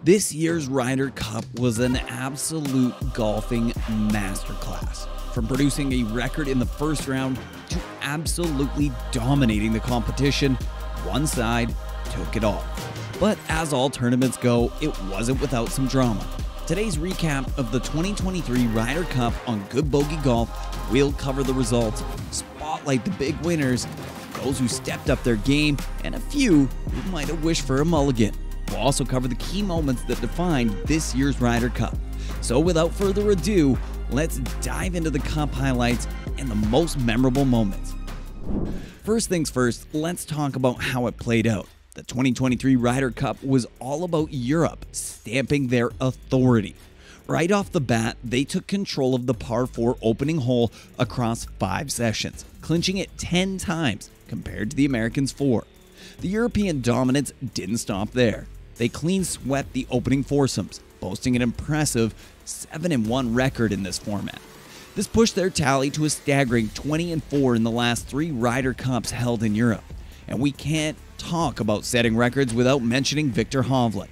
This year's Ryder Cup was an absolute golfing masterclass. From producing a record in the first round to absolutely dominating the competition, one side took it all. But as all tournaments go, it wasn't without some drama. Today's recap of the 2023 Ryder Cup on Good Bogey Golf will cover the results, spotlight the big winners, those who stepped up their game, and a few who might have wished for a mulligan. We'll also cover the key moments that defined this year's Ryder Cup. So without further ado, let's dive into the Cup highlights and the most memorable moments. First things first, let's talk about how it played out. The 2023 Ryder Cup was all about Europe stamping their authority. Right off the bat, they took control of the par 4 opening hole across 5 sessions, clinching it 10 times compared to the Americans' 4. The European dominance didn't stop there. They clean swept the opening foursomes, boasting an impressive 7-1 record in this format. This pushed their tally to a staggering 20-4 in the last 3 Ryder Cups held in Europe. And we can't talk about setting records without mentioning Viktor Hovland.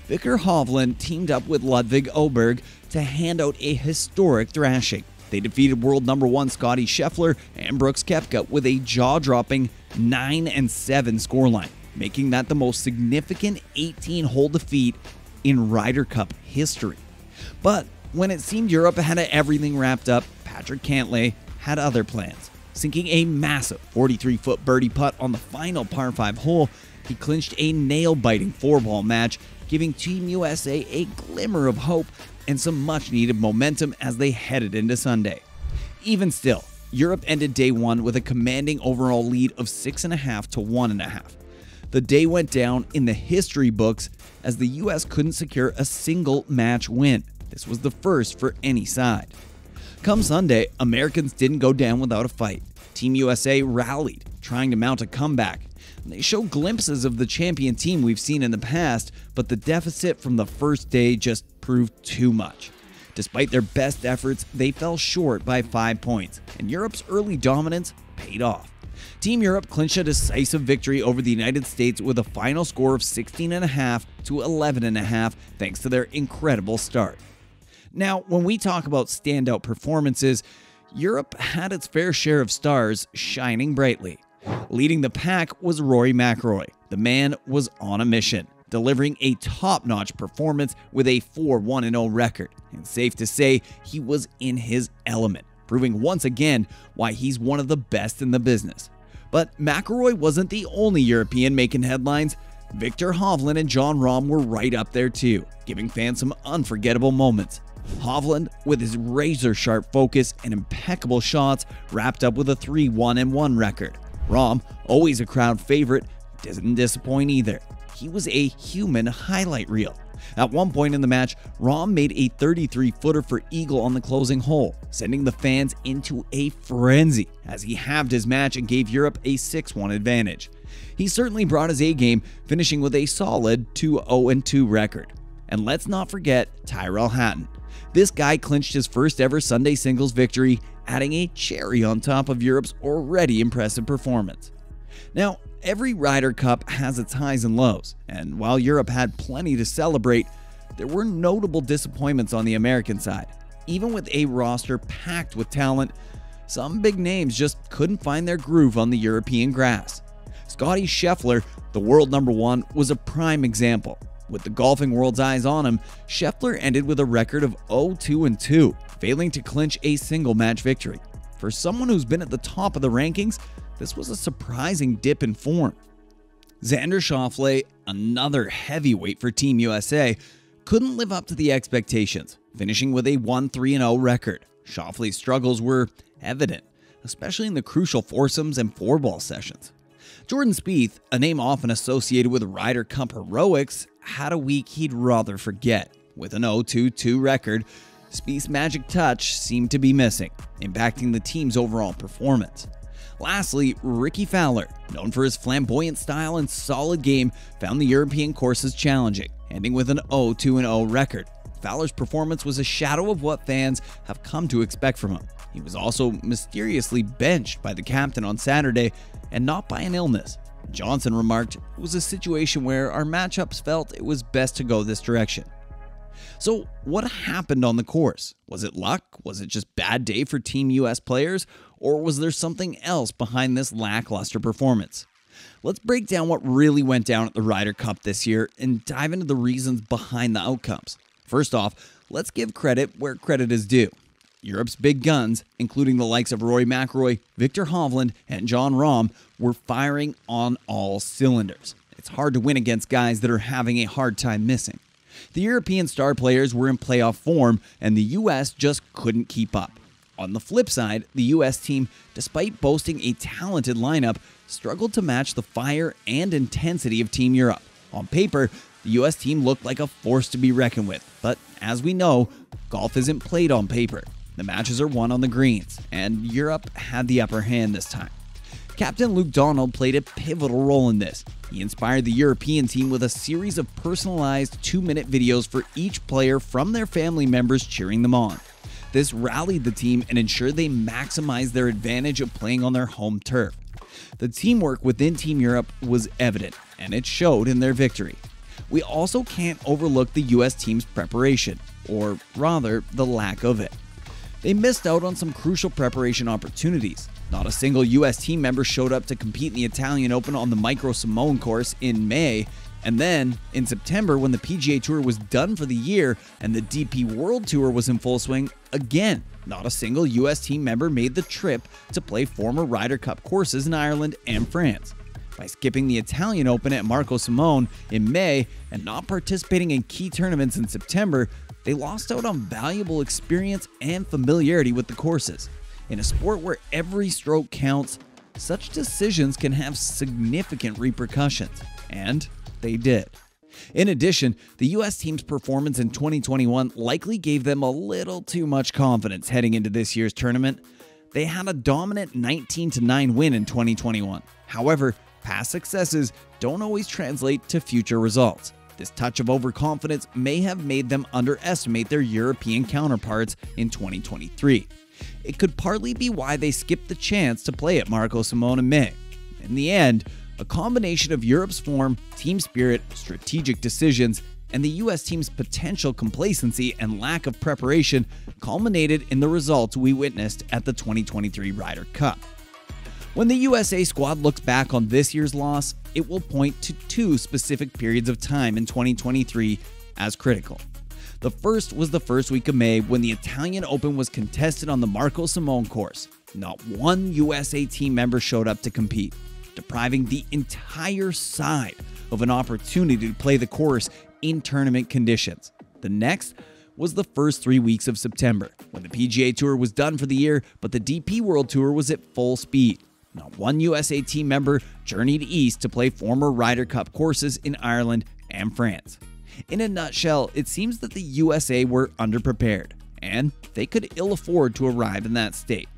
Viktor Hovland teamed up with Ludvig Åberg to hand out a historic thrashing. They defeated world number 1 Scottie Scheffler and Brooks Koepka with a jaw-dropping 9-7 scoreline, making that the most significant 18-hole defeat in Ryder Cup history. But when it seemed Europe had everything wrapped up, Patrick Cantlay had other plans. Sinking a massive 43-foot birdie putt on the final par 5 hole, he clinched a nail-biting 4-ball match, giving Team USA a glimmer of hope and some much-needed momentum as they headed into Sunday. Even still, Europe ended day 1 with a commanding overall lead of 6.5 to 1.5. The day went down in the history books as the US couldn't secure a single match win. This was the first for any side. Come Sunday, Americans didn't go down without a fight. Team USA rallied, trying to mount a comeback. They show glimpses of the champion team we've seen in the past, but the deficit from the first day just proved too much. Despite their best efforts, they fell short by 5 points, and Europe's early dominance paid off. Team Europe clinched a decisive victory over the United States with a final score of 16.5 to 11.5 thanks to their incredible start. Now, when we talk about standout performances, Europe had its fair share of stars shining brightly. Leading the pack was Rory McIlroy. The man was on a mission, delivering a top-notch performance with a 4-1-0 record. And safe to say, he was in his element, proving once again why he's one of the best in the business. But McIlroy wasn't the only European making headlines. Viktor Hovland and Jon Rahm were right up there too, giving fans some unforgettable moments. Hovland, with his razor-sharp focus and impeccable shots, wrapped up with a 3-1-1 record. Rahm, always a crowd favorite, didn't disappoint either. He was a human highlight reel. At one point in the match, Rahm made a 33-footer for eagle on the closing hole, sending the fans into a frenzy as he halved his match and gave Europe a 6-1 advantage. He certainly brought his A-game, finishing with a solid 2-0-2 record. And let's not forget Tyrrell Hatton. This guy clinched his first ever Sunday singles victory, adding a cherry on top of Europe's already impressive performance. Now, every Ryder Cup has its highs and lows, and while Europe had plenty to celebrate, there were notable disappointments on the American side. Even with a roster packed with talent, some big names just couldn't find their groove on the European grass. Scottie Scheffler, the world number 1, was a prime example. With the golfing world's eyes on him, Scheffler ended with a record of 0-2-2, failing to clinch a single match victory. For someone who's been at the top of the rankings, this was a surprising dip in form. Xander Schauffele, another heavyweight for Team USA, couldn't live up to the expectations, finishing with a 1-3-0 record. Schauffele's struggles were evident, especially in the crucial foursomes and 4-ball sessions. Jordan Spieth, a name often associated with Ryder Cup heroics, had a week he'd rather forget. With an 0-2-2 record, Spieth's magic touch seemed to be missing, impacting the team's overall performance. Lastly, Rickie Fowler, known for his flamboyant style and solid game, found the European courses challenging, ending with an 0-2-0 record. Fowler's performance was a shadow of what fans have come to expect from him. He was also mysteriously benched by the captain on Saturday, and not by an illness. Johnson remarked, "It was a situation where our matchups felt it was best to go this direction." So what happened on the course? Was it luck? Was it just bad day for Team US players? Or was there something else behind this lackluster performance? Let's break down what really went down at the Ryder Cup this year and dive into the reasons behind the outcomes. First off, let's give credit where credit is due. Europe's big guns, including the likes of Rory McIlroy, Victor Hovland, and Jon Rahm, were firing on all cylinders. It's hard to win against guys that are having a hard time missing. The European star players were in playoff form, and the US just couldn't keep up. On the flip side, the US team, despite boasting a talented lineup, struggled to match the fire and intensity of Team Europe. On paper, the US team looked like a force to be reckoned with, but as we know, golf isn't played on paper. The matches are won on the greens, and Europe had the upper hand this time. Captain Luke Donald played a pivotal role in this. He inspired the European team with a series of personalized 2-minute videos for each player from their family members cheering them on. This rallied the team and ensured they maximized their advantage of playing on their home turf. The teamwork within Team Europe was evident, and it showed in their victory. We also can't overlook the US team's preparation, or rather, the lack of it. They missed out on some crucial preparation opportunities. Not a single US team member showed up to compete in the Italian Open on the Micro Simone course in May, and then in September, when the PGA Tour was done for the year and the DP World Tour was in full swing, again, not a single US team member made the trip to play former Ryder Cup courses in Ireland and France. By skipping the Italian Open at Marco Simone in May and not participating in key tournaments in September, they lost out on valuable experience and familiarity with the courses. In a sport where every stroke counts, such decisions can have significant repercussions, and they did. In addition, the US team's performance in 2021 likely gave them a little too much confidence heading into this year's tournament. They had a dominant 19-9 win in 2021. However, past successes don't always translate to future results. This touch of overconfidence may have made them underestimate their European counterparts in 2023. It could partly be why they skipped the chance to play at Marco Simone in May. In the end, a combination of Europe's form, team spirit, strategic decisions, and the US team's potential complacency and lack of preparation culminated in the results we witnessed at the 2023 Ryder Cup. When the USA squad looks back on this year's loss, it will point to two specific periods of time in 2023 as critical. The first was the first week of May, when the Italian Open was contested on the Marco Simone course. Not one USA team member showed up to compete, depriving the entire side of an opportunity to play the course in tournament conditions. The next was the first 3 weeks of September, when the PGA Tour was done for the year, but the DP World Tour was at full speed. Not one USA team member journeyed east to play former Ryder Cup courses in Ireland and France. In a nutshell, it seems that the USA were underprepared, and they could ill afford to arrive in that state.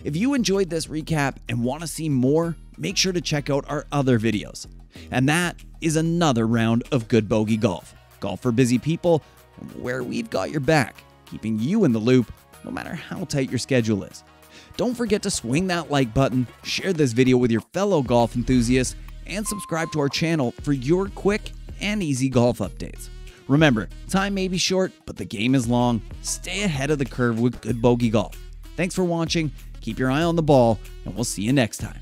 If you enjoyed this recap and want to see more, make sure to check out our other videos. And that is another round of Good Bogey Golf. Golf for busy people, where we've got your back, keeping you in the loop no matter how tight your schedule is. Don't forget to swing that like button, share this video with your fellow golf enthusiasts, and subscribe to our channel for your quick and easy golf updates. Remember, time may be short, but the game is long. Stay ahead of the curve with Good Bogey Golf. Thanks for watching, keep your eye on the ball, and we'll see you next time.